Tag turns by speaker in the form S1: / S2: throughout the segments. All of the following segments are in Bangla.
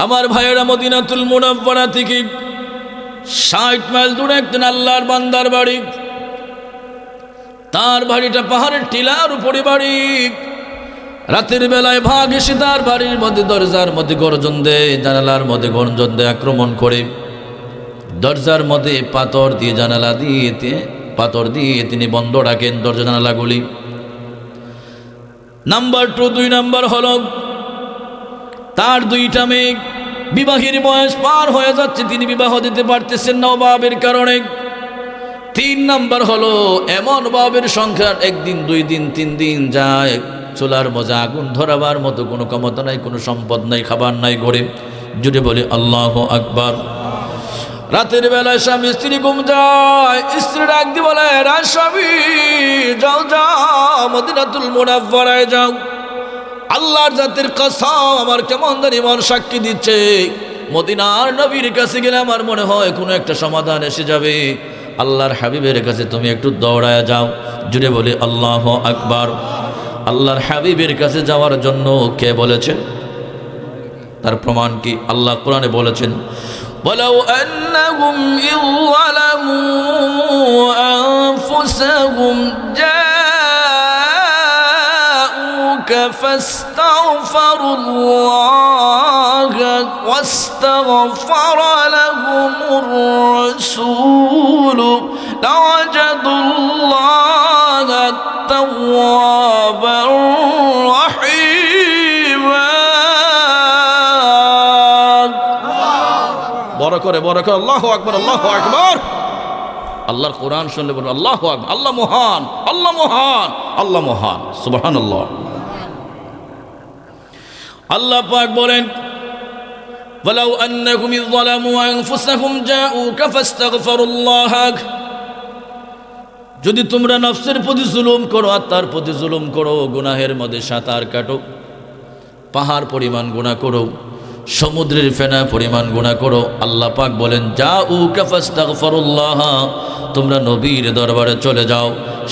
S1: আমার ভাইয়েরা, মদিনাতুল মুনাওয়ারা থেকে 60 মাইল দূরে একজন আল্লাহর বান্দার বাড়ি। তার বাড়িটা পাহাড়ের টিলার উপরে বাড়ি। রাতের বেলায় ভাগ এসে তার বাড়ির মধ্যে দরজার মধ্যে গর্জন দেয়, জানালার মধ্যে গর্জন দেয়, আক্রমণ করে। দরজার মধ্যে পাথর দিয়ে, জানালা দিয়ে পাথর দিয়ে তিনি বন্ধ রাখেন দরজা জানালাগুলি। নাম্বার 2 নাম্বার হলো তার 2টা মেয়ে, বিবাহের বয়স পার হয়ে যাচ্ছে, তিনি বিবাহ দিতে পারতেছেন না অভাবের কারণে। 3 নাম্বার হলো এমন অভাবের সংখ্যা, 1 দিন 2 দিন 3 দিন যায়, চুলার মজা আগুন ধরাবার মতো কোনো ক্ষমতা নাই, কোনো সম্পদ নাই, খাবার নাই ঘরে। জুড়ে বলি আল্লাহু আকবার। রাতের বেলায় স্বামী স্ত্রী ঘুম যায়, স্ত্রী ডাক দিয়ে বলে, স্বামী যাও যাও মদিনাতুল মুনাওয়ারায় যাও। আল্লাহর জাতের কসম, আমার কেমন জানি মন সাক্ষী দিচ্ছে, মদিনার নবীর কাছে গেলে আমার মনে হয় কোনো একটা সমাধান এসে যাবে। আল্লাহর হাবিবের কাছে তুমি একটু দৌড়ায় যাও। জুড়ে বলি আল্লাহু আকবার। আল্লাহর হাবিবের কাছে যাওয়ার জন্য কে বলেছেন? তার প্রমাণ কি? আল্লাহ কোরআনে বলেছেন, ওয়ালাউ আন্নাহুম ইযলামু আনফুসাহুম জাউকা ফাস্তাগফিরুল্লাহ ওয়াস্তাগফারা লাহুমুর রাসূল লাওয়াজাদুল্লাহা তাওয়াবার রাহিমা। বড় করে আল্লাহু আকবার, আল্লাহু আকবার। আল্লাহর কোরআন শুনলে বলুন আল্লাহু আকবার। আল্লাহ মহান, আল্লাহ মহান, আল্লাহ মহান, সুবহানাল্লাহ। আল্লাহ পাক বলেন, ওয়ালাউ আন্নাহুম ইযলামু আনফুসাহুম জাউকা ফাস্তাগফিরুল্লাহ। যদি তোমরা নফসের প্রতি জুলুম করো, আত্মার প্রতি জুলুম করো, গুনাহের মধ্যে সাঁতার কাটো, পাহাড় পরিমাণ গুনাহ করো, সমুদ্রের ফেনা পরিমাণ গুনাহ করো, আল্লাহ পাক বলেন জাউকা ফাস্তাগফিরুল্লাহ, তোমরা নবীর দরবারে চলে যাও,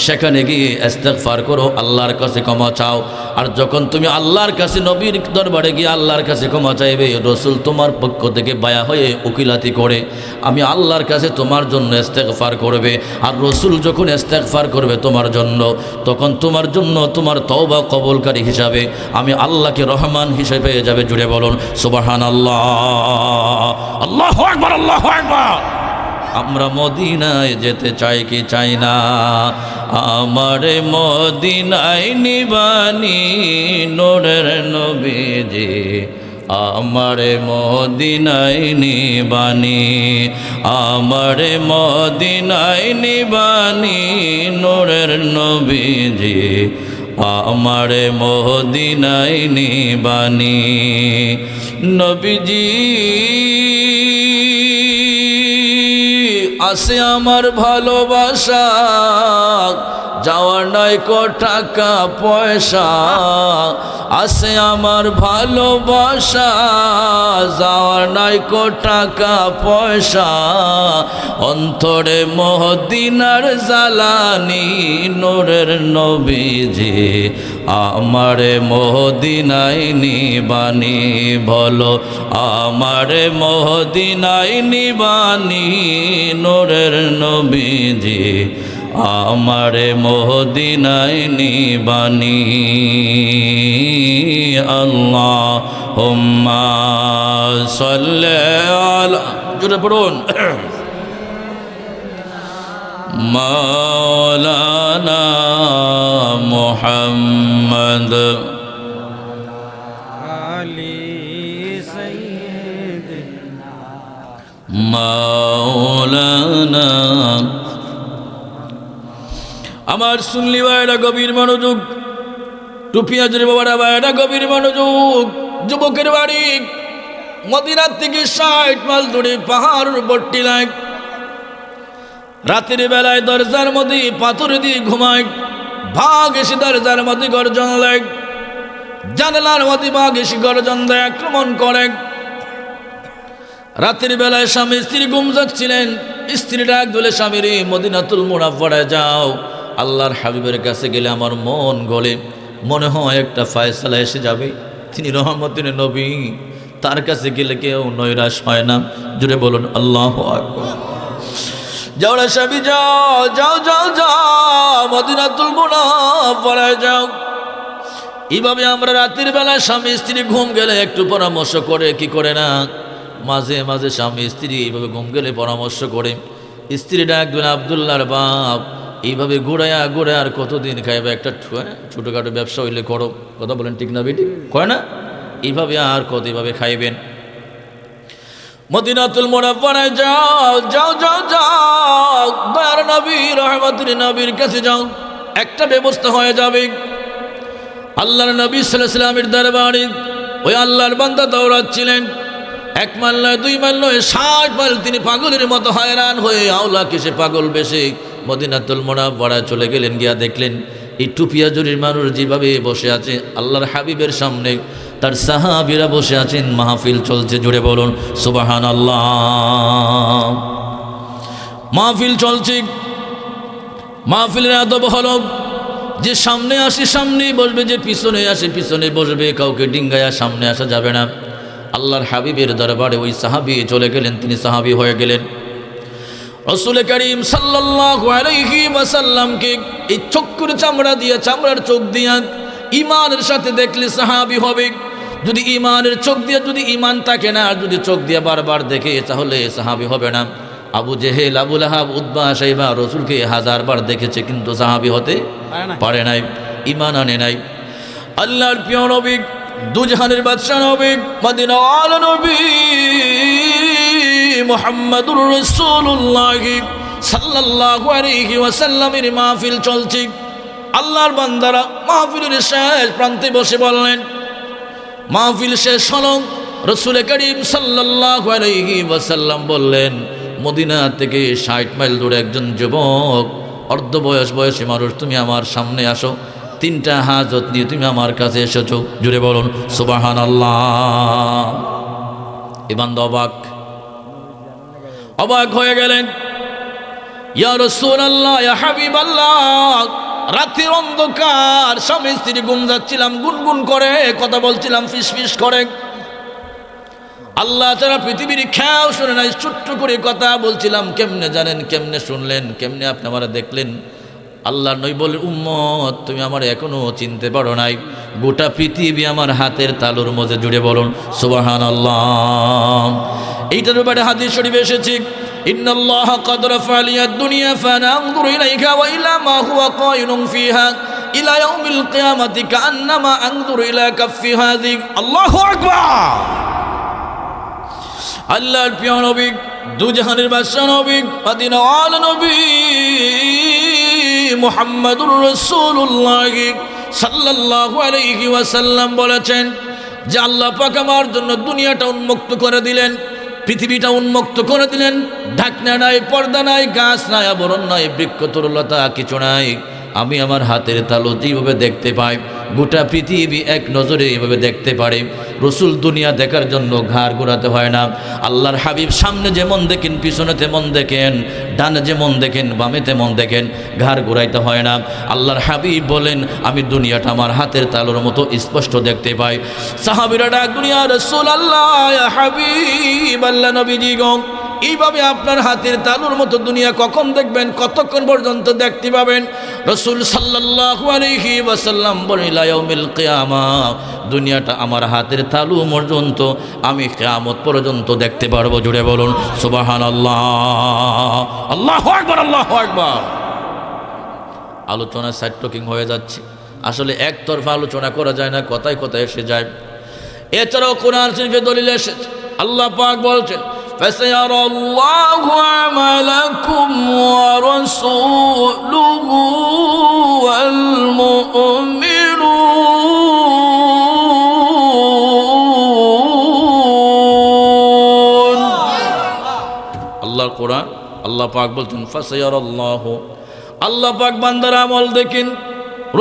S1: সেখানে গিয়ে ইস্তেগফার করো, আল্লাহর কাছে ক্ষমা চাও। আর যখন তুমি আল্লাহর কাছে, নবীর দরবারে গিয়ে আল্লাহর কাছে ক্ষমা চাইবে, রসুল তোমার পক্ষ থেকে বায়া হয়ে উকিলাতি করে আমি আল্লাহর কাছে তোমার জন্য ইস্তেগফার করবে। আর রসুল যখন ইস্তেগফার করবে তোমার জন্য, তখন তোমার জন্য তোমার তওবা কবুলকারী হিসাবে আমি আল্লাহকে রহমান হিসেবে পেয়ে যাবে। জুড়ে বলুন সুবহানাল্লাহ, আল্লাহু আকবার, আল্লাহু আকবার। আমরা মদিনায় যেতে চাই কি চাই না? আমার মদিনায় নিবানি নূরের নবীজি, আমার মদিনায় নিবানি, আমার মদিনায় নিবানি নূরের নবীজি, আমার মদিনায় নিবানি। নবীজি আসে আমার ভালোবাসা, যাওয়ার নাই কো টাকা পয়সা, আসে আমার ভালোবাসা, যাওয়ার নাই কো টাকা পয়সা, অন্তরে মদিনার জ্বালানি নূরের নবীজি, আমার মদিনায় নিবানি। বলো আমার মদিনায় নিবানি নূরের নবীজি, আমার মদিনায় নিবানি। আল্লাহুম্মা সাল্লি আলা, জোরে পড়ুন, মাওলানা মুহাম্মদ মাওলানা। আমার সুন্নি ভাইরা গভীর মনোযোগ, টুপিয়াজের বাবারা ভাইরা গভীর মনোযোগ। যুবকের বাড়ি মদিনার থেকে 60 মাইল দূরে পাহাড়ের উপর টিলায়। রাতের বেলায় দরজার মধ্যে পাথর দিয়ে ঘুমায়, ভাগ এসে দরজার মধ্যে গর্জন দেয়, জানালার মধ্যে ভাগ এসে গর্জন দেয়, আক্রমণ করে। রাতের বেলায় স্বামী স্ত্রী ঘুম যাচ্ছিলেন, স্ত্রী ডাক দিলে, স্বামীর মদিনাতুল মুনাওয়ারায় যাও, আল্লাহর হাবিবের কাছে গেলে আমার মন গলে, মনে হয় একটা ফয়সালা এসে যাবে, তিনি রহমতের নবী, তার কাছে গেলে কেউ নৈরাশ হয় না। জুড়ে বলুন আল্লাহু আকবার। যাও রে স্বামী যাও, যাও যাও যাও মদিনাতুল মুনাওয়ারায় যাও। এইভাবে আমরা রাতের বেলা স্বামী স্ত্রী ঘুম গেলে একটু পরামর্শ করে, কি করে না, মাঝে মাঝে স্বামী স্ত্রী এইভাবে ঘুম গেলে পরামর্শ করে। স্ত্রী ডাক দেন, আব্দুল্লাহর বাপ এইভাবে ঘুরাইয়া ঘুরে আর কতদিন খাইবে, একটা ছোটোখাটো ব্যবসা হইলে করো, কথা বলেন ঠিক না বেটি, কয় না, এইভাবে আর কত এইভাবে খাইবেন। মদিনাতুল মুনাওয়ারায় যাও, যাও যাও যাও দয়ার নবী রহমতুল নবীর কাছে যাও, একটা ব্যবস্থা হয়ে যাবে। আল্লাহর নবী সাল্লাল্লাহু আলাইহি ওয়াসাল্লামের দরবারে ওই আল্লাহর বান্দা দৌড়াচ্ছিলেন। 1 মাইল নয়, 2 মাইল নয়, 60 মাইল তিনি পাগলের মতো হয়রান হয়ে আওলা কিসে পাগল বেশে মদিনাতুল মুনাওয়ারায় চলে গেলেন। গিয়া দেখলেন এই টুপিয়া জরির মানুষ যেভাবে বসে আছে আল্লাহর হাবিবের সামনে, তার সাহাবীরা বসে আছেন, মাহফিল চলছে। জুড়ে বলুন সুবহানাল্লাহ। মাহফিল চলছে, মাহফিলের আদব হলো যে সামনে আসে সামনেই বসবে, যে পিছনে আসে পিছনে বসবে, কাউকে ডিঙ্গায়া সামনে আসা যাবে না। আল্লাহর হাবিবের দরবারে ওই সাহাবী চলে গেলেন, তিনি সাহাবী হয়ে গেলেন। রাসূল করিম সাল্লাল্লাহু আলাইহি ওয়াসাল্লামকে এই চক্ষুর চামড়া দিয়ে, চামড়ার চোখ দিয়া ঈমানের সাথে দেখলে সাহাবী হবে। যদি ঈমানের চোখ দিয়ে যদি ঈমান থাকে না, আর যদি চোখ দিয়ে বারবার দেখে তাহলে সাহাবী হবে না। আবু জেহেল, আবু লাহাব, উতবা, শাইবা রাসূলকে 1000 বার দেখেছে কিন্তু সাহাবী হতে পারে নাই, ঈমান আনে নাই। আল্লাহর প্রিয় নবী, দুজাহানের বাদশা নবী, মদিনাওয়াল নবী মুহাম্মদুর রাসূলুল্লাহ সাল্লাল্লাহু আলাইহি ওয়াসাল্লামের মাহফিল চলছে। আল্লাহর বান্দারা মাহফিলের শেষ প্রান্তে বসে বললেন, মাহফিল শেষ হলো। রাসূল করিম সাল্লাল্লাহু আলাইহি ওয়াসাল্লাম বললেন, মদিনা থেকে 60 মাইল দূরে একজন যুবক, অর্ধ বয়সী মানুষ, তুমি আমার সামনে আসো, 3টা হাজত নিয়ে তুমি আমার কাছে এসেছো। জুড়ে বলুন সুবহানাল্লাহ। এ বান্দা অবাক হয়ে গেলেন। ইয়া রাসূলুল্লাহ, ইয়া হাবিবাল্লাহ, রাতের অন্ধকার, স্বামী স্ত্রী ঘুম যাচ্ছিলাম, গুনগুন করে কথা বলছিলাম, ফিসফিস করে। আল্লাহ তারা পৃথিবীর খেয়াও শুনে নাই, ছোট্ট করে কথা বলছিলাম। কেমনে জানেন, কেমনে শুনলেন, কেমনে আপনি আমার দেখলেন? আল্লাহ নবী বলেন, উম্মত তুমি আমার এখনো চিনতে পারো নাই, গোটা পৃথিবী আমার হাতের তালুর মধ্যে। জুড়ে বলুন সুবহানাল্লাহ। এইটার ব্যাপারে হাদিস শরীফে এসেছে, ইন্নাল্লাহ ক্বাদ রাফা লিয়াদ দুনিয়া ফানা আনজুরু ইলাইকা ওয়া ইলা মা হুয়া কায়িনুন ফিহা ইলা ইয়াউমিল কিয়ামাতি কাআন্নামা আনজুরু ইলা কাফফি হাযিক। আল্লাহু আকবার। আল্লাহর প্রিয় নবী, দুজাহানের বাদশা নবী, মদিনাওয়ালা নবী মুহাম্মদুর রাসূলুল্লাহ সাল্লাল্লাহু আলাইহি ওয়াসাল্লাম বলেছেন যে আল্লাহ পাক আমার জন্য দুনিয়াটা উন্মুক্ত করে দিলেন, পৃথিবীটা উন্মুক্ত করে দিলেন। ঢাকনা নাই, পর্দা নাই, গাছ নাই, আবরণ নাই, বৃক্ষ তরুলতা কিছু নাই। আমি আমার হাতের তালু যেভাবে দেখতে পাই, গোটা পৃথিবী এক নজরে এইভাবে দেখতে পারে। রসুল দুনিয়া দেখার জন্য ঘাড় ঘোরাতে হয় না। আল্লাহর হাবিব সামনে যেমন দেখেন, পিছনে তেমন দেখেন, ডানে যেমন দেখেন, বামে তেমন দেখেন, ঘাড় ঘোরাইতে হয় না। আল্লাহর হাবিব বলেন, আমি দুনিয়াটা আমার হাতের তালুর মতো স্পষ্ট দেখতে পাই। সাহাবীরা ডাক, দুনিয়া রাসূলুল্লাহ, ইয়া হাবিব আল্লাহ, নবীজি গো, এইভাবে আপনার হাতের তালুর মতো দুনিয়া কখন দেখবেন, কতক্ষণ পর্যন্ত দেখতে পাবেন? রাসূল সাল্লাল্লাহু আলাইহি ওয়াসাল্লাম বলেন, ইলা ইয়াউমিল কিয়ামাহ, দুনিয়াটা আমার হাতের তালু পর্যন্ত, আমি কিয়ামত পর্যন্ত দেখতে পারবো। জুড়ে বলুন সুবহানাল্লাহ। আল্লাহু আকবার, আল্লাহু আকবার। আলোচনা সাইড টকিং হয়ে যাচ্ছে, আসলে একতরফা আলোচনা করা যায় না, কথায় কথায় এসে যায়। এছাড়াও কোরআন শরীফে দলিল এসেছে, আল্লাহ পাক বলছেন, فسيرى الله عملكم ورسوله والمؤمنون। আল্লাহর কোরআন, আল্লাহ পাক বলছেন, ফাসায়ারাল্লাহু, আল্লাহ পাক বান্দার আমল দেখেন,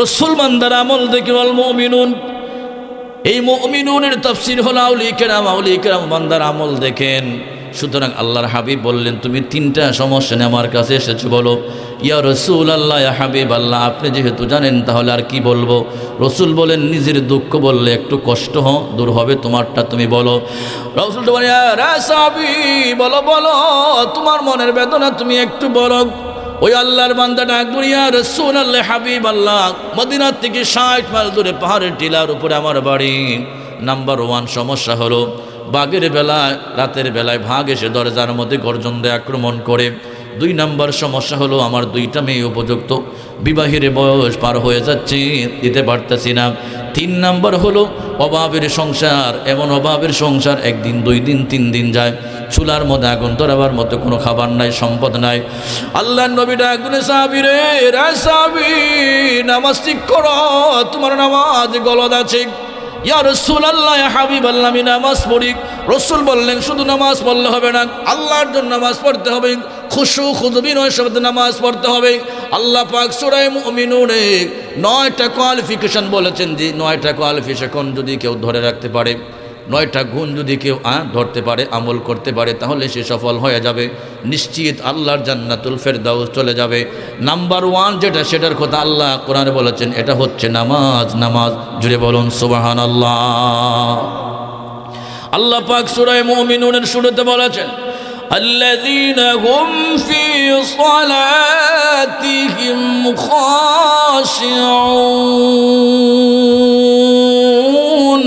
S1: রাসূল বান্দার আমল দেখেন, ওয়াল মুমিনুন, এই মুমিনুনের তাফসীর হলো আউলিয়া কেরাম, আউলিয়া কেরাম বান্দার আমল দেখেন। সুতরাং আল্লাহর হাবিব বললেন, তুমি তিনটা সমস্যা নিয়ে আমার কাছে এসেছো, বলো। ইয়া রসুল আল্লাহ, ইয়া হাবিব আল্লাহ, আপনি যেহেতু জানেন তাহলে আর কি বলবো। রসুল বলেন, নিজের দুঃখ বললে একটু কষ্ট দূর হবে, তোমারটা তুমি বলো। রসুল বলেন, ইয়া সাহাবী, বলো বলো, তোমার মনের বেদনা তুমি একটু বলো। ওই আল্লাহর বান্দা ডাক দিয়ে, ইয়া রাসূল আল্লাহ, হাবিব আল্লাহ, মদিনার থেকে 60 মাইল দূরে পাহাড়ের টিলার উপরে আমার বাড়ি। নাম্বার 1 সমস্যা হলো, বাঘের বেলায়, রাতের বেলায় ভাগ এসে দরজার মধ্যে গর্জন দিয়ে আক্রমণ করে। 2 নাম্বার সমস্যা হলো, আমার 2টা মেয়ে উপযুক্ত, বিবাহের বয়স পার হয়ে যাচ্ছে, দিতে পারতেছি না। 3 নাম্বার হলো অভাবের সংসার, এমন অভাবের সংসার, 1 দিন 2 দিন 3 দিন যায়, চুলার মধ্যে আগুন ধরাবার মতো কোনো খাবার নাই, সম্পদ নাই। আল্লাহর নবী ডাক দিলে, সাহাবী রে, সাহাবী, নামাজ ঠিক করো, তোমার নামাজ গলদ আছে। ইয়া রাসূলুল্লাহ, ইয়া হাবিবাল্লাহ, আমি নামাজ পড়ি। রসুল বললেন, শুধু নামাজ পড়লে হবে না, আল্লাহর জন্য নামাজ পড়তে হবে, খুশু খুদু বিনয়ের সাথে নামাজ পড়তে হবে। আল্লাহ পাক সূরা মুমিনুনে 9টা কোয়ালিফিকেশন বলেছেন, যে 9টা কোয়ালিফিকেশন যদি কেউ ধরে রাখতে পারে, 9টা গুণ যদি কেউ ধরতে পারে, আমল করতে পারে, তাহলে সে সফল হয়ে যাবে, নিশ্চিত আল্লাহর জান্নাতুল ফেরদাউস চলে যাবে। নাম্বার 1 যেটা, সেটার কথা আল্লাহ কোরআনে বলেছেন, এটা হচ্ছে নামাজ। নামাজ, জুড়ে বলুন সুবহানাল্লাহ। আল্লাহ পাক সূরা মুমিনুনের শুরুতে বলেছেন, আল্লাযীনা হুম ফী সালাতিহিম খাশিউন।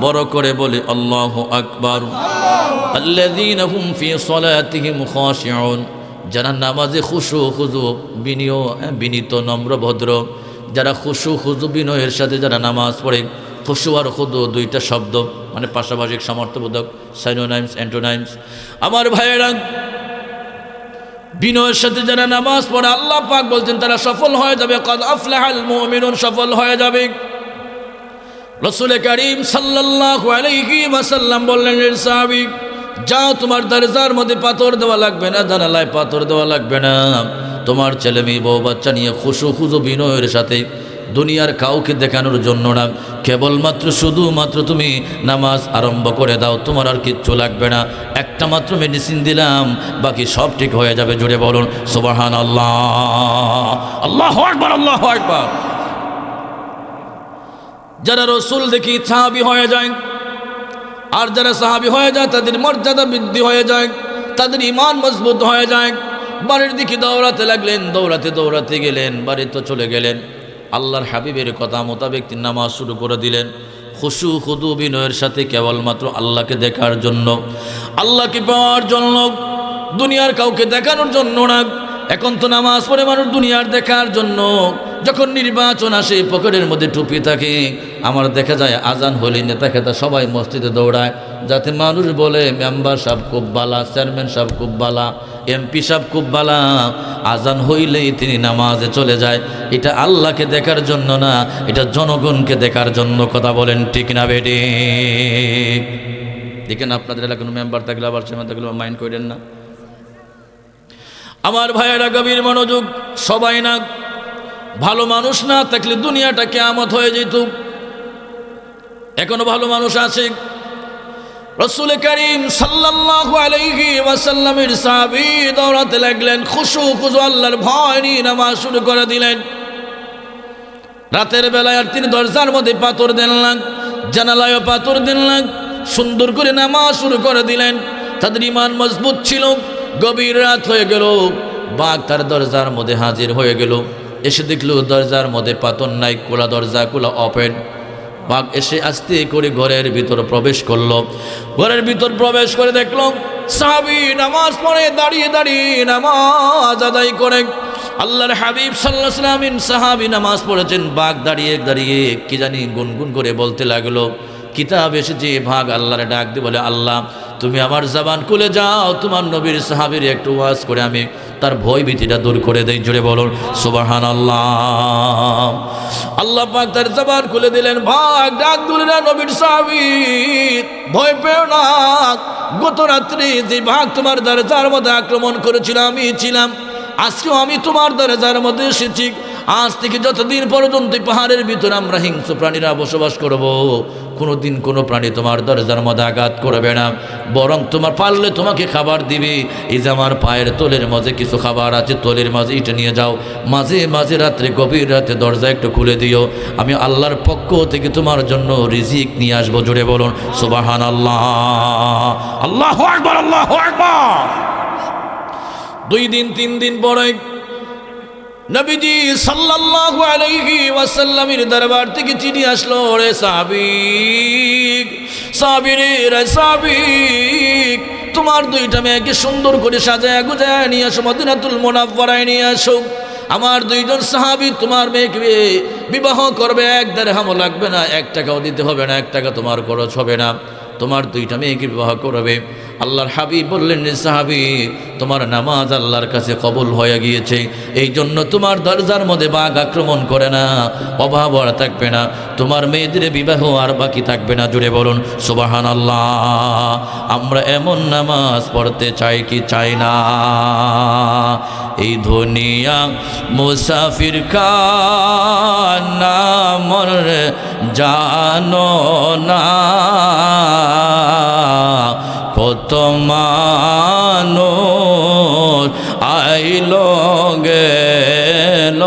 S1: বড় করে বলি আল্লাহু আকবার। আল্লাযীনা হুম ফী সালাতিহিম খাশিউন, যারা নামাজে খুশু খুজু বিনীত নম্র ভদ্র, যারা খুশু খুজু বিনয়ের সাথে যারা নামাজ পড়ে। খুশু আর খুদু 2টা শব্দ, মানে পাশাপাশি সমর্থবোধক, সাইনোনাইমস, অ্যান্টোনাইমস। আমার ভাইয়েরা, বিনয়ের সাথে যারা নামাজ পড়ে, আল্লাহ পাক বলছেন তারা সফল হয়ে যাবে। কাদ আফলাহাল মুমিনুন, সফল হয়ে যাবে। রাসূল করিম সাল্লাল্লাহু আলাইহি ওয়াসাল্লাম বললেন, সাহাবী, যাও, তোমার দরজার মধ্যে পাথর দেওয়া লাগবে না, জানালায় পাথর দেওয়া লাগবে না, তোমার ছেলে মেয়ে বউ বাচ্চা নিয়ে খুশু খুজু বিনয়ের সাথে, দুনিয়ার কাউকে দেখানোর জন্য না, কেবলমাত্র শুধুমাত্র তুমি নামাজ আরম্ভ করে দাও, তোমার আর কিচ্ছু লাগবে না। একটা মাত্র মেডিসিন দিলাম, বাকি সব ঠিক হয়ে যাবে। জুড়ে বলুন সুবহানাল্লাহ। আল্লাহু আকবার, আল্লাহু আকবার। যারা রসুল দেখি সাহাবী হয়ে যায়, আর যারা সাহাবী হয়ে যায় তাদের মর্যাদা বৃদ্ধি হয়ে যায়, তাদের ঈমান মজবুত হয়ে যায়। বাড়ির দিকে দৌড়াতে লাগলেন, দৌড়াতে দৌড়াতে গেলেন, বাড়িতে চলে গেলেন। আল্লাহর হাবিবের কথা মোতাবেক তিনি নামাজ শুরু করে দিলেন, খুশু খুদু বিনয়ের সাথে, কেবলমাত্র আল্লাহকে দেখার জন্য, আল্লাহকে পাওয়ার জন্য, দুনিয়ার কাউকে দেখানোর জন্য না। এখন তো নামাজ পড়ে মানুষ দুনিয়ার দেখার জন্য। যখন নির্বাচন আসে, পকেটের মধ্যে টুপি থাকে। আমার দেখা যায় আজান হলে নেতা খেতা সবাই মসজিদে দৌড়ায়, যাতে মানুষ বলে মেম্বার সাহেব খুব বালা, চেয়ারম্যান সাহেব খুব বালা, এমপি সাহেব খুব বালা। আজান হইলেই তিনি নামাজে চলে যায়। এটা আল্লাহকে দেখার জন্য না, এটা জনগণকে দেখার জন্য। কথা বলেন ঠিক না বেটি? দেখেন, আপনাদের এলাকার কোনো মেম্বার থাকলে আবার চেয়ারম্যান থাকলে মাইন্ড করেন না। আমার ভাইয়েরা, গভীর মনোযোগ। সবাই না, ভালো মানুষ না থাকলে দুনিয়াটা কিয়ামত হয়ে যেত। এখনো ভালো মানুষ আছে। রাসূল করিম সাল্লাল্লাহু আলাইহি ওয়াসাল্লামের সাহাবী দৌড়াতে লাগলেন, খুশু খুজু আল্লাহর ভয় নিয়ে নামাজ শুরু করে দিলেন। রাতের বেলায় আর তিনি দরজার মধ্যে পাথর দিলেন, জানালায় পাথর দিলেন, সুন্দর করে নামাজ শুরু করে দিলেন। তাদের ঈমান মজবুত ছিল। গভীর রাত হয়ে গেল, বাঘ তার দরজার মধ্যে হাজির হয়ে গেল। এসে দেখলো দরজার মধ্যে পাথর নাই, খোলা দরজা, খোলা ওপেন। বাঘ এসে আস্তে করে ঘরের ভিতর প্রবেশ করলো। ঘরের ভিতর প্রবেশ করে দেখলো সাহাবী নামাজ পড়ে, দাঁড়িয়ে দাঁড়িয়ে নামাজ আদায় করে। আল্লাহর হাবিব সাল্লাল্লাহু আলাইহি ওয়াসাল্লাম সাহাবী নামাজ পড়েছেন, বাঘ দাঁড়িয়ে দাঁড়িয়ে কি জানি গুনগুন করে বলতে লাগলো। কিতাব এসেছে, ভাগ আল্লাহরে ডাক দিয়ে বলে, আল্লাহ তুমি আমার জবান খুলে যাও, তোমার নবীর সাহাবীর একটু ওয়াজ করে আমি তার ভয় ভীতিটা দূর করে দেই। জুড়ে বলুন সুবহানাল্লাহ। আল্লাহ পাক তার জবান খুলে দিলেন। ভাগ ডাক দিলেন, নবীর সাহাবী, ভয় পেও না। গত রাত্রে যে ভাগ তোমার দরজার মধ্যে আক্রমণ করেছিল আমি ছিলাম, আজকেও আমি তোমার দরজার মধ্যে এসেছি। আজ থেকে যতদিন পর্যন্ত পাহাড়ের ভিতরে আমরা হিংস্র প্রাণীরা বসবাস করব, কোনো দিন কোনো প্রাণী তোমার দরজার মধ্যে আঘাত করবে না, বরং তোমার পারলে তোমাকে খাবার দিবে। এই যে আমার পায়ের তোলের মাঝে কিছু খাবার আছে, তোলের মাঝে এটা নিয়ে যাও, মাঝে মাঝে রাত্রে গভীর রাতে দরজা একটু খুলে দিও, আমি আল্লাহর পক্ষ থেকে তোমার জন্য রিজিক নিয়ে আসবো। জোরে বলুন সুবহানাল্লাহ, আল্লাহু আকবার, আল্লাহু আকবার। 2 দিন 3 দিন পরে নবীজি সাল্লাল্লাহু আলাইহি ওয়াসাল্লামের দরবার থেকে চিঠি আসলো, রে সাহাবী, সাহাবীরে সাহাবী, তোমার 2টা মেয়েকে সুন্দর করে সাজায় গুজায় নিয়ে আসো, মদিনাতুল মুনাওয়ারায় নিয়ে আসো। আমার 2জন সাহাবী তোমার মেয়েকে বিবাহ করবে, 1 দিরহামও লাগবে না, 1 টাকাও দিতে হবে না, 1 টাকা তোমার খরচ হবে না, তোমার 2টা মেয়েকে বিবাহ করবে। আল্লাহর হাবিব বললেন, সাহাবী, তোমার নামাজ আল্লাহর কাছে কবুল হয়ে গিয়েছে, এই জন্য তোমার দরজার মধ্যে বাঘ আক্রমণ করে না, অভাব আর থাকবে না, তোমার মেয়েদের বিবাহ আর বাকি থাকবে না। জুড়ে বলুন সুবহানাল্লাহ। আমরা এমন নামাজ পড়তে চাই কি চাই না? এই দুনিয়া মুসাফির খানা মন জানো না, কত মানুষ আইলো গেল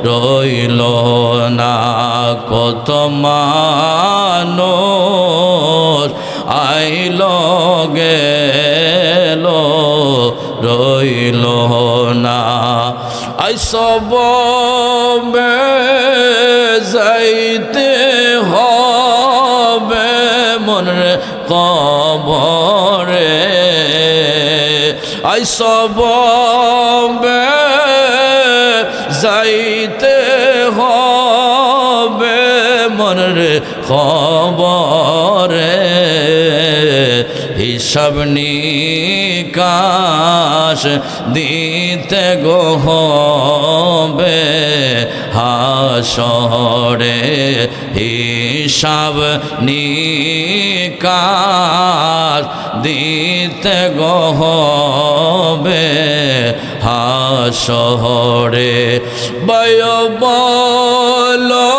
S1: রইল না, কত মানুষ আইলো গেল রইল না। আই সব যাইতে হবে মনের কবরে, আই সব যাইতে হবে মনের কবরে, হিসাব নিকাশ দিতে গো হবে হাসরে, হিসাব নিকাশ দিতে গো হবে হাসরে। বয় বলো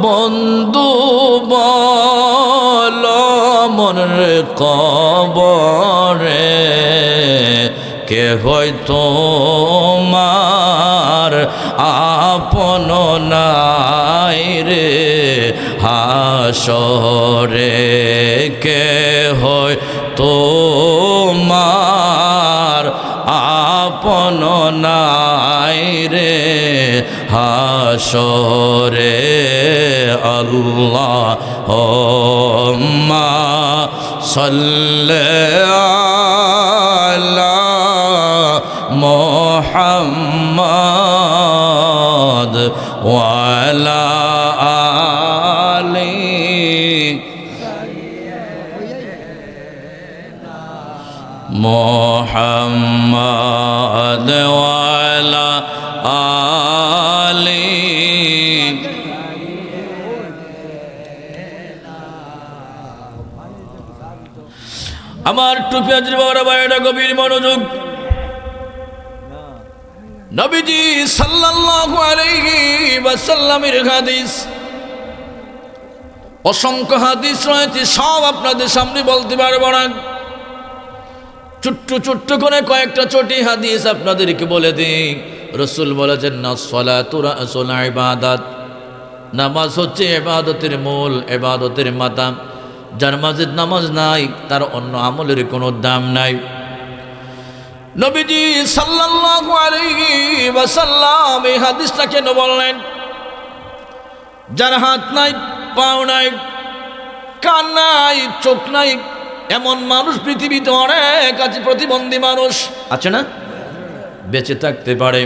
S1: বন্ধু বলো মনের কবরে, কে হয়তো তোমার আপন নাই রে হাসরে, কে হয় তোমার আপন নাই রে হাসরে। আল্লাহুম্মা সাল্লি আলা মুহাম্মাদ ওয়া আলা আলি মুহাম্মাদ ওয়া আলা আলি। আমার টুপি আজর বাবারা ভাইরা গভীর মনোযোগ। নবীজি সাল্লাল্লাহু আলাইহি ওয়াসাল্লামের হাদিস, অসংখ্য হাদিস রয়েছে, সব আপনাদের সামনে বলতে পারবো না, ছোট্ট ছোট্ট করে কয়েকটা ছোটি হাদিস আপনাদেরকে বলে দিই। রাসূল বলেছেন, নাস-সালাতু রাসুল ইবাদাত, নামাজ হচ্ছে ইবাদতের মূল, ইবাদতের মাথা। যার মাঝে নামাজ নাই তার অন্য আমলের কোনো দাম নাই। নবীজি সাল্লাল্লাহু আলাইহি ওয়াসাল্লাম এই হাদিসটা কেন বললেন? যার হাত নাই, পাও নাই, কান নাই, চোখ নাই, এমন মানুষ পৃথিবীতে অনেক আছে, প্রতিবন্ধী মানুষ আছে না, বেঁচে থাকতে পারে।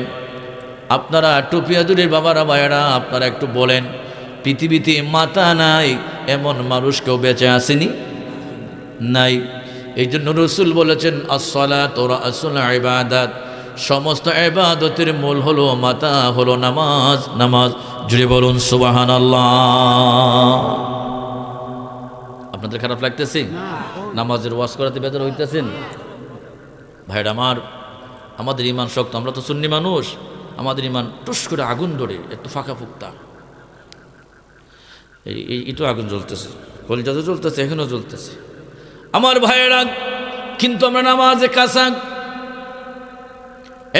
S1: আপনারা টুপিয়াদুরের বাবারা ভাইয়েরা, আপনারা একটু বলেন, পৃথিবীতে মাথা নাই এমন মানুষ কেউ বেঁচে আসেনি? নাই। এই জন্য রাসূল বলেছেন, আস-সালাতু রাসুল ইবাদাত, সমস্ত ইবাদতের মূল হলো মাথা, হলো নামাজ। নামাজ জুড়ে বলুন সুবহানাল্লাহ। আপনাদের খারাপ লাগতেছে? নামাজের ওয়াজ করাতে বেজার হইতেছেন? ভাইরা আমার, আমাদের ইমান শক্ত, আমরা তো সুন্নি মানুষ, আমাদের ইমান টুস করে আগুন ধরে, একটু ফাঁকা ফুকতা। একটু আগুন জ্বলতেছে, কলিজাতে জ্বলতেছে, এখনও জ্বলতেছে। আমার ভাইয়েরা, কিন্তু আমরা নামাজে কাসাক,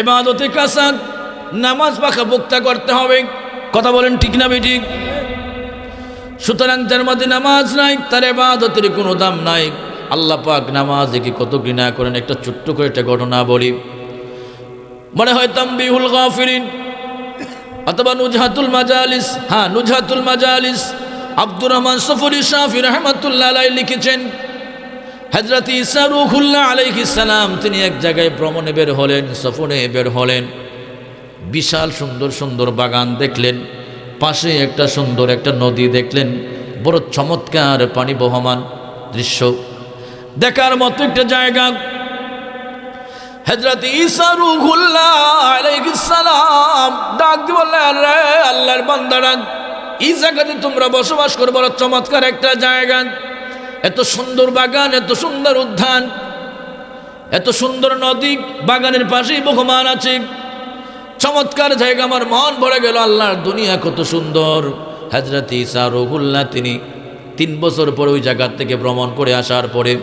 S1: ইবাদতে কাসাক, নামাজ পাখা বক্তা করতে হবে। কথা বলেন ঠিক না বেঠিক? সুতরাং যার মধ্যে নামাজ নাই তার ইবাদতের কোনো দাম নাই। আল্লাহ পাক নামাজে কি কত ঘৃণা করেন। একটা ছোট্ট করে একটা ঘটনা বলি, মনে হয় তামবিহুল গাফিরিন অথবা নুজহাতুল মাজালিস, হ্যাঁ নুজহাতুল মাজালিস, আব্দুর রহমান সফরি শাফি রহমাতুল্লাহ আলাইহি লিখেছেন, হযরত ঈসা রূহুল্লাহ আলাইহিস সালাম তিনি এক জায়গায় ভ্রমণে বের হলেন, সফরে বের হলেন। বিশাল সুন্দর সুন্দর বাগান দেখলেন, পাশে একটা সুন্দর একটা নদী দেখলেন, বড় চমৎকার পানি বহমান দৃশ্য, দেখার মতো একটা জায়গা। হযরত ঈসা রূহুল্লাহ আলাইহিস সালাম ডাক দিয়ে বললেন, রে আল্লাহর বান্দারা, এই জায়গাতে তোমরা বসবাস করো, বড় চমৎকার একটা জায়গা, এত সুন্দর বাগান, এত সুন্দর উদ্যান, এত সুন্দর নদী বাগানের পাশেই বহমান আছে, চমৎকার জায়গা। আমার মন ভরে গেল, আল্লাহর দুনিয়া কত সুন্দর। হযরত ঈসা রূহুল্লাহ তিনি 3 বছর পরে ওই জায়গা থেকে ভ্রমণ করে আসার পরে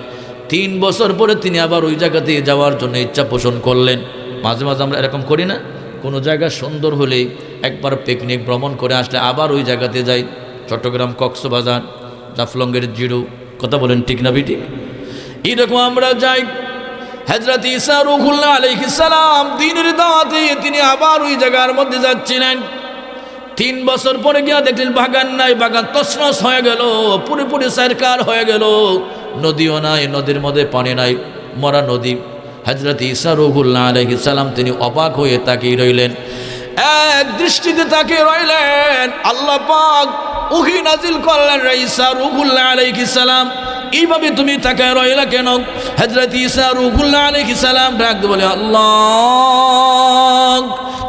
S1: 3 বছর পরে তিনি আবার ওই জায়গাতে যাওয়ার জন্য ইচ্ছা পোষণ করলেন। মাঝে মাঝে আমরা এরকম করি না? কোনো জায়গা সুন্দর হলে একবার পিকনিক ভ্রমণ করে আসলে আবার ওই জায়গাতে যাই। চট্টগ্রাম, কক্সবাজার, জাফলংয়ের জিরো, কথা বলেন ঠিক না বেঠিক? এইরকম আমরা যাই। হযরত ঈসা রূহুল্লাহ আলাইহিস সালাম দ্বীনের দাওয়াতে তিনি আবার ওই জায়গার মধ্যে যাচ্ছিলেন। 3 বছর পরে গিয়া দেখলেন বাগান নাই, বাগান তছনছ হয়ে গেল, পুরোপুরি সরকার হয়ে গেল, নদীও নাই, নদীর মধ্যে পানি নাই, মরা নদী। হযরত ঈসা রূহুল্লাহ আলাইহিস সালাম তিনি অবাক হয়ে তাকিয়ে রইলেন, এক দৃষ্টিতে তাকিয়ে রইলেন। আল্লাহ পাক ওহী নাজিল করলেন, ঈসা রূহুল্লাহ আলাইহিস সালাম এইভাবে তুমি তাকায় রইলা কেন? হযরত ঈসা রূহুল্লাহ আলাইহিস সালাম ডাক দিয়ে বলে, আল্লাহ,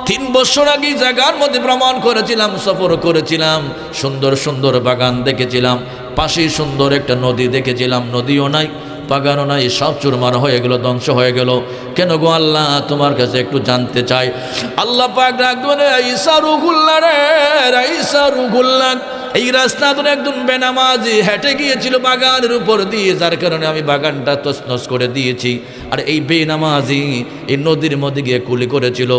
S1: 3 বছর আগে জায়গার মধ্যে ভ্রমণ করেছিলাম, সফর করেছিলাম, সুন্দর সুন্দর বাগান দেখেছিলাম, পাশে সুন্দর একটা নদী দেখেছিলাম, নদীও নাই, বাগানও নাই, সব চুরমার হয়ে গেল, ধ্বংস হয়ে গেল। কেন গো আল্লাহ, তোমার কাছে একটু জানতে চাই। আল্লাহ পাক ডাক বলে, ঈসা রূহুল্লাহ রে, ঈসা রূহুল্লাহ, এই রাস্তা ধরে একজন বেনামাজি হেঁটে গিয়েছিল বাগানের উপর দিয়ে, যার কারণে আমি বাগানটা তছনছ করে দিয়েছি। আর এই বেনামাজি এই নদীর মধ্যে গিয়ে কুলি করেছিল,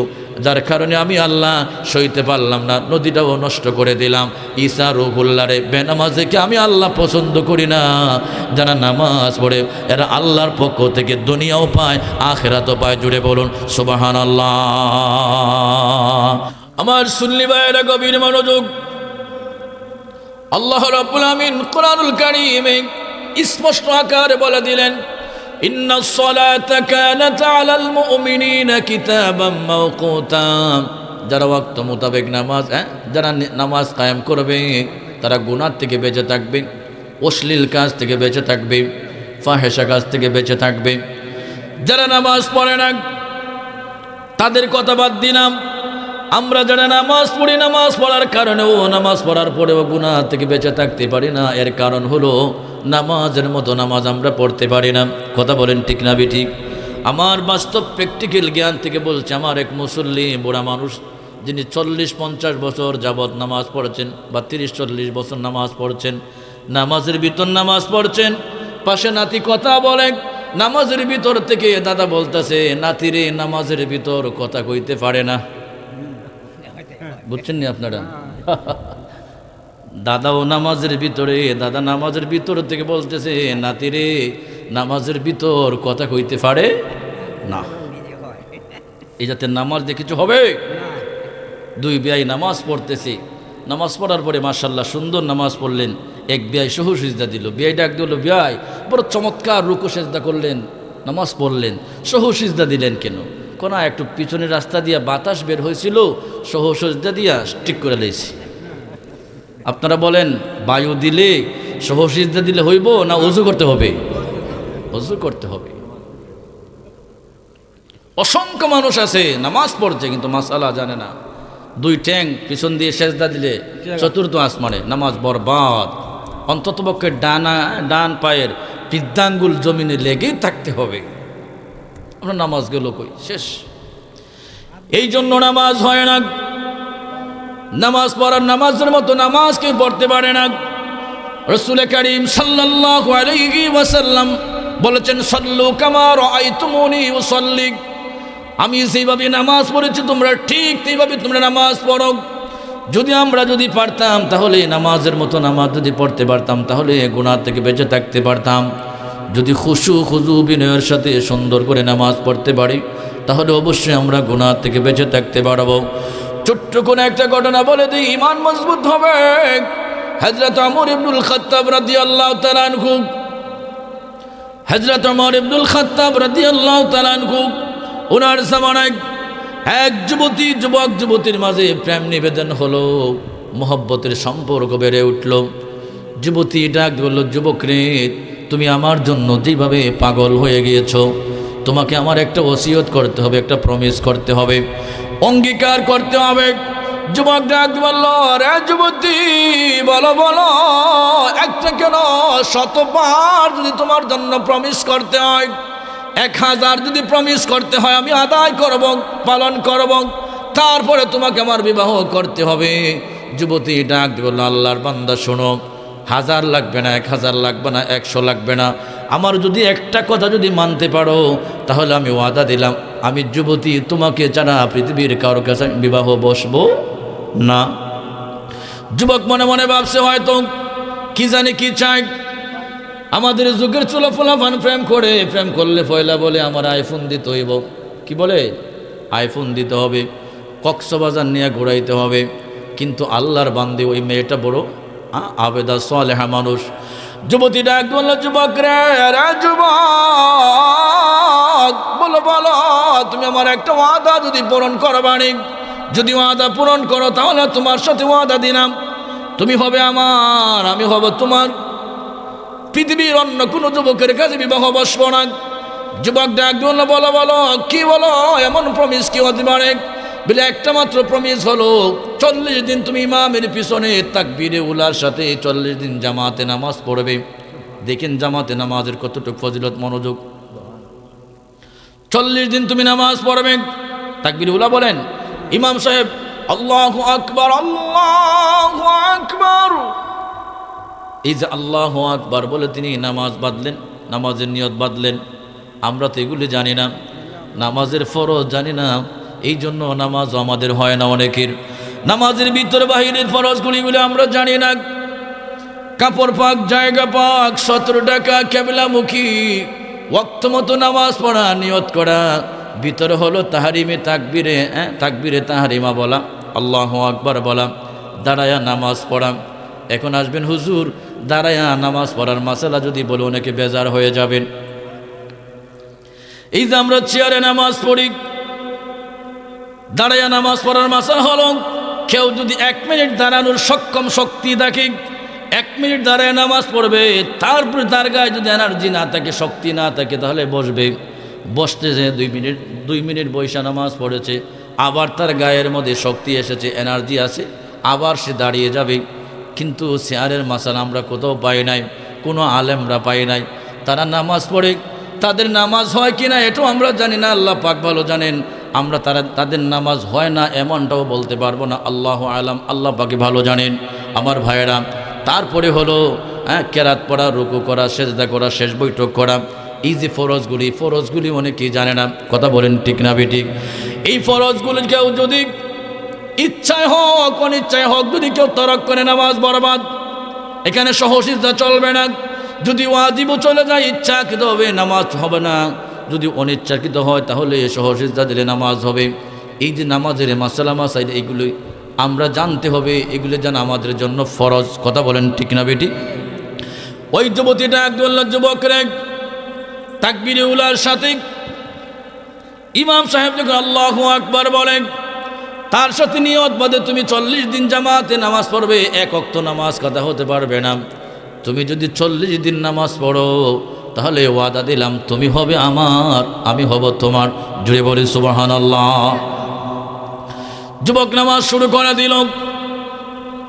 S1: যার কারণে আমি আল্লাহ সইতে পারলাম না, নদীটাও নষ্ট করে দিলাম। ঈসা রূহুল্লাহ রে, বেনামাজিকে আমি আল্লাহ পছন্দ করি না। যারা নামাজ পড়ে এরা আল্লাহর পক্ষ থেকে দুনিয়াও পায়, আখিরাতও পায়। জুড়ে বলুন সুবহানাল্লাহ। আমার সুন্নি ভাইয়েরা গভীর মনোযোগ। আল্লাহ রাব্বুল আমিন কোরআনুল কারীমে স্পষ্ট আকারে বলে দিলেন, ইন্নাস সালাতা কানাত আলাল মুমিনিনা কিতাবাম মাওকুতা। যারা ওয়াক্ত মোতাবেক নামাজ, যারা নামাজ কায়েম করবে তারা গুনাহ থেকে বেঁচে থাকবে, অশ্লীল কাজ থেকে বেঁচে থাকবে, ফাহেশা কাজ থেকে বেঁচে থাকবে। যারা নামাজ পড়ে না তাদের কথা বাদ দিলাম, আমরা যারা নামাজ পড়ি, নামাজ পড়ার কারণেও, নামাজ পড়ার পরেও গুনাহ থেকে বেঁচে থাকতে পারি না। এর কারণ হলো নামাজের মতো নামাজ আমরা পড়তে পারি না। কথা বলেন ঠিক না বেঠিক? আমার বাস্তব প্র্যাকটিক্যাল জ্ঞান থেকে বলছে, আমার এক মুসল্লি বুড়া মানুষ, যিনি 40-50 বছর যাবৎ নামাজ পড়ছেন, বা 30-40 বছর নামাজ পড়ছেন, নামাজের ভিতর নামাজ পড়ছেন, পাশে নাতি কথা বলে, নামাজের ভিতর থেকে দাদা বলতেছে, নাতিরে নামাজের ভিতর কথা কইতে পারে না। বুঝছেন নি আপনারা? দাদাও নামাজের ভিতরে, দাদা নামাজের ভিতর থেকে বলতেছে, নাতিরে নামাজের ভিতর কথা কইতে পারে না। এই যাতে নামাজ দিয়ে কিছু হবে? 2 বিয়াই নামাজ পড়তেছে, নামাজ পড়ার পরে মাশাআল্লাহ সুন্দর নামাজ পড়লেন, এক বিয়াই সহু সিজদা দিল। বিয়াই ডাক দিল, বিয়াই বড় চমৎকার রুকু সিজদা করলেন, নামাজ পড়লেন, সহু সিজদা দিলেন কেন? কোনা একটু পিছনের রাস্তা দিয়া বাতাস বের হয়েছিল, সহু সিজদা দিয়া ঠিক করে লেছি। আপনারা বলেন, বায়ু দিলে সহু সিজদা দিলে হইব না ওযু করতে হবে? ওযু করতে হবে। অসংখ্য মানুষ আছে নামাজ পড়ছে কিন্তু মাসালা জানে না। 2 ঠ্যাং পিছন দিয়ে সেজদা দিলে 4th আসমানে, নামাজ বরবাদ। অন্ততপক্ষে ডান পায়ের বৃদ্ধাঙ্গুল জমিনে লেগেই থাকতে হবে। আমরা নামাজ গেল কই, শেষ। এই জন্য নামাজ হয় না। নামাজ পড়ার, নামাজের মতো নামাজ কেউ পড়তে পারে না। রাসূল করিম সাল্লাল্লাহু আলাইহি ওয়াসাল্লাম বলেছেন, সাল্লু কামা রাআইতুমুনি উসাল্লি, আমি যেভাবে নামাজ পড়েছি তোমরা ঠিক সেইভাবে তোমরা নামাজ পড়ো। আমরা যদি পারতাম তাহলে নামাজের মতো নামাজ যদি পড়তে পারতাম তাহলে গুনাহ থেকে বেঁচে থাকতে পারতাম। যদি খুশু খুজু বিনয়ের সাথে সুন্দর করে নামাজ পড়তে পারি তাহলে অবশ্যই আমরা গুনাহ থেকে বেঁচে থাকতে পারবো। ছোট্ট করে একটা ঘটনা বলে দিই, ঈমান মজবুত হবে। হযরত ওমর ইবনুল খাত্তাব রাদিয়াল্লাহু তাআলা আনহু, হযরত ওমর ইবনুল খাত্তাব রাদিয়াল্লাহু তাআলা আনহু, ওনার জামানায় এক যুবতীর মাঝে প্রেম নিবেদন হলো, মোহব্বতের সম্পর্ক বেড়ে উঠল। যুবতী ডাক বলল, যুবক রে, তুমি আমার জন্য যেভাবে পাগল হয়ে গিয়েছো, তোমাকে আমার একটা ওসিয়ত করতে হবে, একটা প্রমিস করতে হবে, অঙ্গীকার করতে হবে। যুবক ডাক বলল, রে যুবতী, বলো বলো, একটা কেন 100 বার যদি তোমার জন্য প্রমিস করতে হয়, 1000 যদি প্রমিস করতে হয় আমি আদায় করব, পালন করব, তারপরে তোমাকে আমার বিবাহ করতে হবে। যুবতী ডাক বলল, আল্লাহর বান্দা শোনো, 1000 লাগবে না, 1000 লাগবে না, 100 লাগবে না, আমার যদি একটা কথা যদি মানতে পারো তাহলে আমি ওয়াদা দিলাম, আমি যুবতী তোমাকে ছাড়া পৃথিবীর কারো কাছে বিবাহ বসবো না। যুবক মনে মনে ভাবছে হয়তো কি জানি কি চাই। আমাদের যুগের চুলাফোলাফান প্রেম করলে পয়লা বলে আমার আইফোন দিতে হইব, কি বলে আইফোন দিতে হবে, কক্সবাজার নিয়ে ঘুরাইতে হবে। কিন্তু আল্লাহর বান্দি ওই মেয়েটা বড় আবেদা সালেহা মানুষ। যুবতী ডাক বলল, যুবক রে, যুবক বলো বলো, তুমি আমার একটা ওয়াদা যদি পূরণ করো, বাণী যদি ওয়াদা পূরণ করো তাহলে তোমার সাথে ওয়াদা দিলাম, তুমি হবে আমার, আমি হব তোমার, পৃথিবীর অন্য কোনো যুবকের কাছে বিবাহ বসবো না। যুবক ডাক বলল, বলো বলো, কি বলো, এমন প্রমিস কি হতে পারে? বলে একটা মাত্র প্রমিস হলো, 40 দিন তুমি ইমামের পিছনে তাকবীরে উলার সাথে 40 দিন জামাতে নামাজ পড়বে। দেখেন জামাতে নামাজের কতটুকু ফজিলত, মনোযোগ। 40 দিন তুমি নামাজ পড়বে, তাকবীরে উলা বলেন, ইমাম সাহেব আল্লাহু আকবার, আল্লাহু আকবার, এই যে আল্লাহু আকবার বলে তিনি নামাজ বাঁধলেন, নামাজের নিয়ত বাঁধলেন। আমরা তো এগুলি জানি না, নামাজের ফরজ জানি না, এই জন্য নামাজ আমাদের হয় না। অনেকের নামাজের ভিতর বাহিরের ফরজগুলিগুলো আমরা জানি না। কাপড় পাক, জায়গা পাক, 17 টাকা কেবলামুখী, ওয়াক্ত মতো নামাজ পড়া, নিয়ত করা, ভিতরে হলো তাহারিমে তাকবীরে তাকবীরে তাহারিমা বলা, আল্লাহু আকবার বলা, দাঁড়ায়া নামাজ পড়া। এখন আসবেন হুজুর, দাঁড়ায়া নামাজ পড়ার মাসালা যদি বলে অনেকে বেজার হয়ে যাবেন। এই যে আমরা চেয়ারে নামাজ পড়ি, দাঁড়ায়া নামাজ পড়ার মাসালা হলো, কেউ যদি 1 মিনিট দাঁড়ানোর সক্ষম শক্তি দেখে, 1 মিনিট দাঁড়ায় নামাজ পড়বে, তারপরে তার গায়ে যদি এনার্জি না থাকে, শক্তি না থাকে, তাহলে বসবে। বসতে যে 2 মিনিট বৈশা নামাজ পড়েছে, আবার তার গায়ের মধ্যে শক্তি এসেছে, এনার্জি আছে, আবার সে দাঁড়িয়ে যাবে। কিন্তু চেয়ারের মাসালা আমরা কোথাও পাই নাই, কোনো আলেমরা পাই নাই। তারা নামাজ পড়ে, তাদের নামাজ হয় কি না এটাও আমরা জানি না, আল্লাহ পাক ভালো জানেন। আমরা তাদের নামাজ হয় না এমনটাও বলতে পারবো না, আল্লাহ আলাম, আল্লাহ পাকে ভালো জানেন। আমার ভাইয়েরা, তারপরে হলো কেরাত পড়া, রুকু করা, সেজদা করা, শেষ বৈঠক করা। এই যে ফরজগুলি অনেকেই জানে না, কথা বলেন ঠিক না বেঠিক? এই ফরজগুলি কেউ যদি ইচ্ছায় হোক অনিচ্ছায় হোক যদি কেউ তরক করে, নামাজ বরবাদ। এখানে সহসিদ্ধা চলবে না। যদি ওয়াজিবও চলে যায় ইচ্ছাকৃত হবে, নামাজ হবে না। যদি অনিচ্ছাকৃত হয় তাহলে সহসিদ্ধা দিলে নামাজ হবে। এই যে নামাজের মাসালা মাসাইল, এইগুলি আমরা জানতে হবে, এগুলি যেন আমাদের জন্য ফরজ। কথা বলেন ঠিক না বেটি? ওই যুবতীটা একদম যুবকরা তাকবীরে উলার সাথে ইমাম সাহেব যখন আল্লাহু আকবার বলেন, তার সাথে নিয়ত বাদে তুমি 40 দিন জামাতে নামাজ পড়বে, 1 ওয়াক্ত নামাজ কাদা হতে পারবে না। তুমি যদি 40 দিন নামাজ পড়ো তাহলে ওয়াদা দিলাম, তুমি হবে আমার, আমি হব তোমার। জুড়ে বলি সুবহানাল্লাহ। যুবক নামাজ শুরু করে দিল।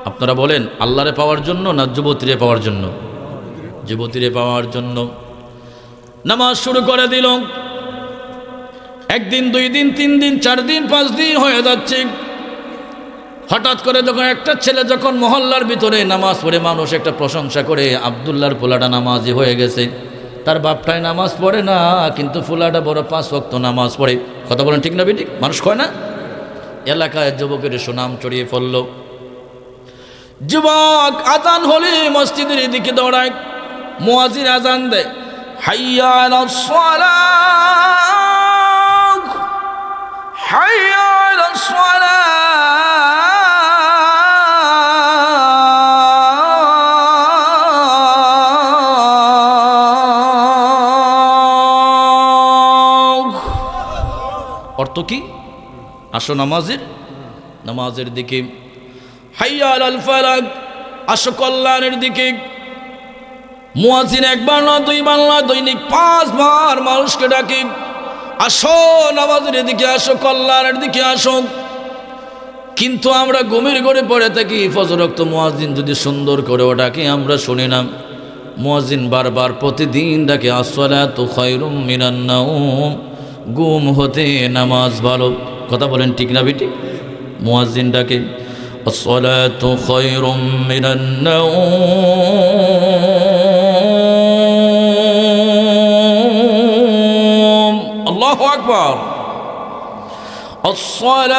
S1: আপনারা বলেন আল্লাহরে পাওয়ার জন্য না যুবতীরে পাওয়ার জন্য? যুবতীরে পাওয়ার জন্য নামাজ শুরু করে দিল। 1 দিন 2 দিন 3 দিন 4 দিন 5 দিন হয়ে যাচ্ছে। হঠাৎ করে যখন একটা ছেলে যখন মহল্লার ভিতরে নামাজ পড়ে, মানুষ একটা প্রশংসা করে, আব্দুল্লাহর পোলাটা নামাজি হয়ে গেছে। তার বাপটাই নামাজ পড়ে না, কিন্তু ফুলাটা বড় 5 ওয়াক্ত নামাজ পড়ে। কথা বলেন ঠিক না বেটি? মানুষ কয় না? এলাকায় যুবকের সুনাম ছড়িয়ে পড়ল। যুবক আজান হলে মসজিদের দিকে দৌড়ায়, মুয়াজ্জিন আজান দেয়, হাইয়া আলাস সালাহ, হাইয়া আলাস সালাহ। অর্থ কি? আসো নামাজের দিকে। হাইয়া আলাল ফালাহ, আসো কল্যাণের দিকে। মুয়াজ্জিন একবার না, দুইবার না, দৈনিক 5 বার মানুষকে ডাকে, আসো নামাজের দিকে, আসো কল্যাণের দিকে আসো। কিন্তু আমরা ঘুমের ঘরে পড়ে থাকি। ফজর ওয়াক্ত মুয়াজ্জিন যদি সুন্দর করে ডাকে আমরা শুনি না। মুয়াজ্জিন বারবার প্রতিদিন ডাকে, আসসালাতু খায়রুম মিনান নাওম, ঘুম হতে নামাজ ভালো। কথা বলেন ঠিক না বেটি? মুয়াজ্জিন ডাকে, আসসালাতু খায়রুম মিনান নাওম। আল্লাহু আকবার। আসসালাতু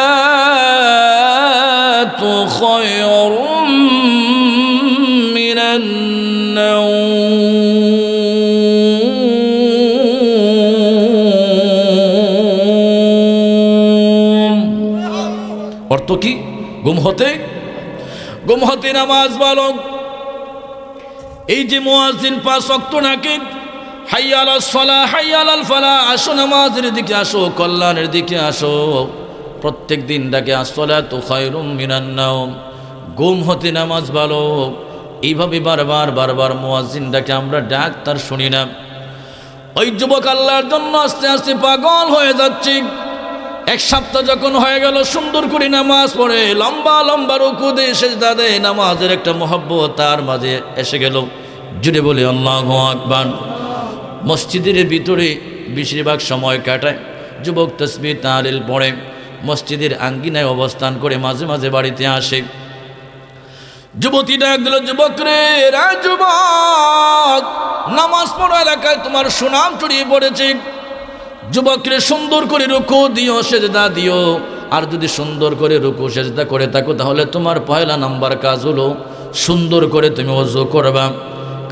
S1: খায়রুম মিনান নাওম। অর্থ কি? ঘুম হতে নামাজ ভালো। এই যে মুয়াজ্জিন 5 ওয়াক্ত নাকি হাইয়া আলাস সালাহ, হাইয়া আলাল ফালাহ, আসো নামাজের দিকে আসো, কল্যাণের দিকে আসো, প্রত্যেক দিন ডাকে আসসালাতু খায়রুম মিনান নাওম, ঘুম হতে নামাজ ভালো। এইভাবে বারবার মুয়াজ্জিন ডাকে, আমরা ডাক তার শুনি না। ওই যুবক আল্লাহর জন্য আস্তে আস্তে পাগল হয়ে যাচ্ছে। 1 সপ্তাহ যখন হয়ে গেল, সুন্দর করে নামাজ পড়ে, লম্বা রুকু দিয়ে সিজদা দেয়, নামাজের একটা মহব্বত তার মাঝে এসে গেল। জুড়ে বলে আল্লাহু আকবার। মসজিদের ভিতরে বেশিরভাগ সময় কাটায় যুবক, তাসবিহ তাহলিল পড়ে, মসজিদের আঙ্গিনায় অবস্থান করে, মাঝে মাঝে বাড়িতে আসে। যুবতী ডাক দিল, যুবক রে, যুবক, নামাজ পড়ো, এলাকায় তোমার সুনাম ছড়িয়ে পড়েছে। যুবকরে সুন্দর করে রুকু দিও, সেজদা দিও। আর যদি সুন্দর করে রুকু সেজদা করে থাকো, তাহলে তোমার পয়লা নাম্বার কাজ হলো সুন্দর করে তুমি ওযু করবা।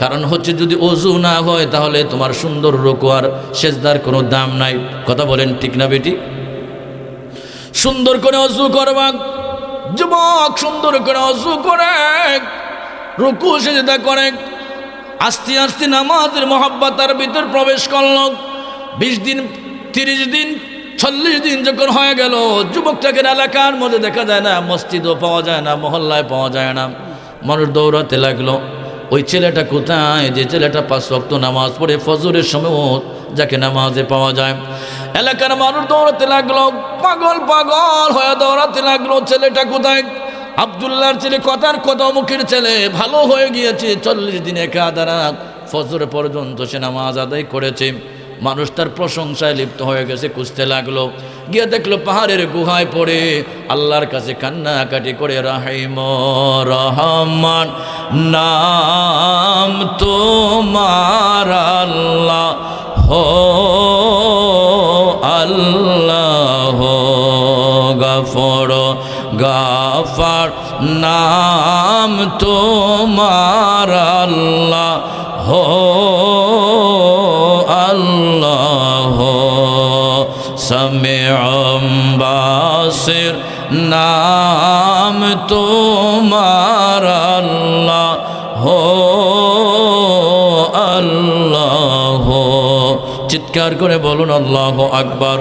S1: কারণ হচ্ছে যদি ওযু না হয় তাহলে তোমার সুন্দর রুকু আর সেজদার কোনো দাম নাই। কথা বলেন ঠিক না বেটি? সুন্দর করে ওযু করবা। যুবক সুন্দর করে ওযু করে, রুকু সেজদা করে, আস্তে আস্তে নামাজের মহব্বত তার ভিতর প্রবেশ করল। 20 দিন, 30 দিন, 40 দিন যখন হয়ে গেল, যুবকটাকে এলাকার মধ্যে দেখা যায় না, মসজিদও পাওয়া যায় না, মহল্লায় পাওয়া যায় না। মানুষ দৌড়াতে লাগলো, ওই ছেলেটা কোথায়? যে ছেলেটা 5 ওয়াক্ত নামাজ পড়ে, ফজরের সময় যাকে নামাজে পাওয়া যায়। এলাকার মানুষ দৌড়াতে লাগলো, পাগল হয়ে দৌড়াতে লাগলো, ছেলেটা কোথায়? আব্দুল্লাহর ছেলে, কথার কথা মুখের ছেলে, ভালো হয়ে গিয়েছে। 40 দিন একাধারা ফজর পর্যন্ত সে নামাজ আদায় করেছে। মানুষ তার প্রশংসায় লিপ্ত হয়ে গেছে, খুঁজতে লাগলো। গিয়ে দেখলো পাহাড়ের গুহায় পড়ে আল্লাহর কাছে কান্নাকাটি করে, রাহিম রহমান নাম তোমার আল্লাহ হো আল্লাহ, গফর গাফার নাম তোমার আল্লাহ হো আল্লাহ, সামিউম বাসির নাম তোমার আল্লাহ হো আল্লাহ। চিৎকার করে বলুন আল্লাহু আকবার।